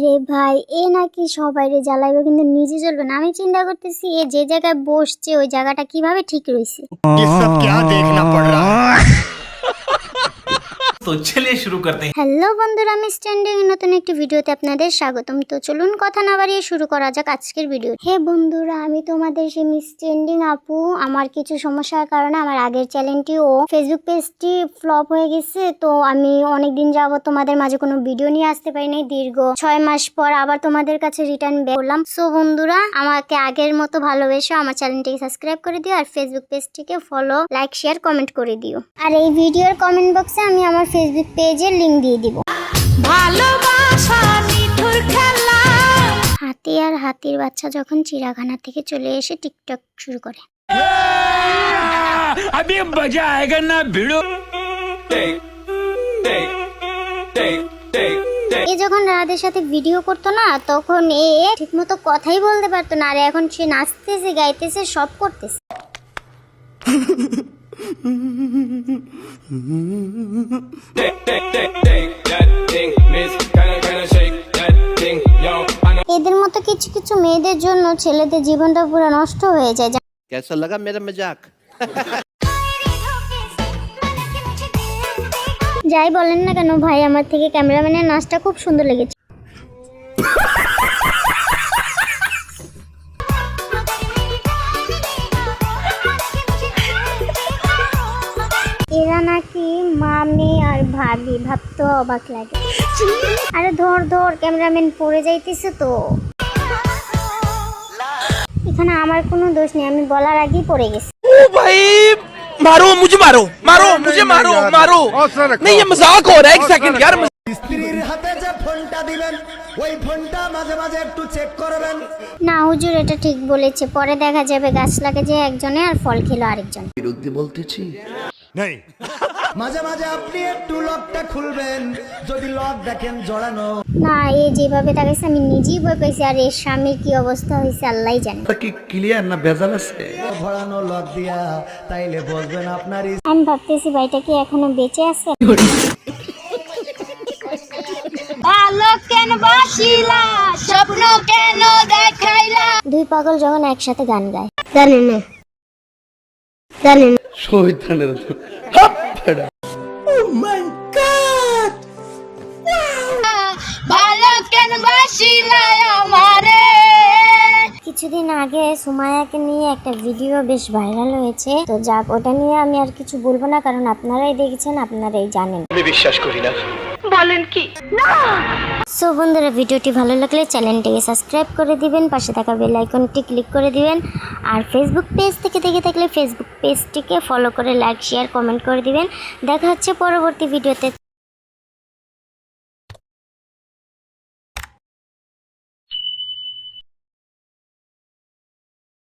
রে ভাই, এ নাকি সবাইরে জ্বালাইবো কিন্তু নিজে জ্বলবে না। আমি চিন্তা করতেছি এ যে জায়গায় বসছে ওই জায়গাটা কিভাবে ঠিক রয়েছে। ये सब क्या देखना पड़ रहा है। तो चलिए शुरू करते हैं। হ্যালো বন্ধুরা, আমি স্ট্যান্ডিং নতুন একটি ভিডিওতে আপনাদের স্বাগতম। তো চলুন কথা না বাড়িয়ে শুরু করা যাক আজকের ভিডিও। হে বন্ধুরা, আমি তোমাদের সেই মিস স্ট্যান্ডিং আপু। আমার কিছু সমস্যার কারণে আমার আগের চ্যানেলটি ও ফেসবুক পেজটি ফ্লপ হয়ে গেছে। তো আমি অনেকদিন যাবত তোমাদের মাঝে কোনো ভিডিও নিয়ে আসতে পারিনি। দীর্ঘ 6 মাস পর আবার তোমাদের কাছে রিটার্ন ব্যাক করলাম। সো বন্ধুরা, আমাকে আগের মতো ভালোবেসো, আমার চ্যানেলটিকে সাবস্ক্রাইব করে দিও আর ফেসবুক পেজটিকে ফলো, লাইক, শেয়ার, কমেন্ট করে দিও। আর এই ভিডিওর কমেন্ট বক্সে আমি আমার ফেসবুক পেজের লিংক দিয়ে দিব। হাতি আর হাতির বাচ্চা যখন চিড়িয়াখানা থেকে চলে এসে টিকটক শুরু করে। अभी मजा आएगा ना भिड़ो। এ যখন রাদের সাথে ভিডিও করতো না, তখন এ ঠিকমতো কথাই বলতে পারতো না। আর এখন সে নাচতেছে, গাইতেছে, সব করতেছে। এদের মতো কিছু কিছু মেয়েদের জন্য ছেলেদের জীবনটা পুরো নষ্ট হয়ে যায়। कैसा लगा मेरा मजाक? যাই বলেন না কেন ভাই, আমার থেকে ক্যামেরাম্যানের নাচটা খুব সুন্দর লেগেছে। এরা নাকি মামি আর ভাবি, ভাবতে অবাক লাগে। আরে ধর ধর, ক্যামেরাম্যান পড়ে যাইতেছে তো। এখানে আমার কোনো দোষ নেই, আমি বলার আগেই পড়ে গেছি। ओ भाई मारो मुझे, मारो मारो मुझे, मारो मारो। नहीं ये मजाक हो रहा है, एक सेकंड यार। স্ত্রীর হাতে যে ফোনটা দিবেন ওই ফোনটা মাঝে মাঝে একটু চেক করবেন। না হুজুর, এটা ঠিক বলেছে। পরে দেখা যাবে গাছ লাগাছে একজনে আর ফল খেলো আরেকজন। বিরুদ্ধে বলতেছি नहीं মাঝে মাঝে আপনি একটু লকটা খুলবেন, যদি লক দেখেন জড়ানো। না, এ যেভাবে তাকাইছে আমি নিজেই ভয় পাইছি। আর এর স্বামীর কি অবস্থা হয়েছে আল্লাহই জানে। কি ক্লিয়ার না ভেজাল আছে? ভরানো লক দিয়া তাইলে বলবেন আপনার আমি ভাবতেছি ভাইটা কি এখনো বেঁচে আছে। দুই পাগল যখন একসাথে গান গায়, জানেন না জানেন। শহীদানের কিছুদিন আগে সুমায়াকে নিয়ে একটা ভিডিও বেশ ভাইরাল হয়েছে। তো যাক, ওটা নিয়ে আমি আর কিছু বলবো না, কারণ আপনারাই দেখেছেন, আপনারাই জানেন। আমি বিশ্বাস করি না। সো বন্ধুরা, ভিডিওটি ভালো লাগলে চ্যানেলটিকে সাবস্ক্রাইব করে দিবেন, পাশে থাকা বেল আইকনটি ক্লিক করে দিবেন। আর ফেসবুক পেজ থেকে দেখে থাকলে ফেসবুক পেজটিকে ফলো করে লাইক, শেয়ার, কমেন্ট করে দিবেন। দেখা হচ্ছে পরবর্তী ভিডিওতে।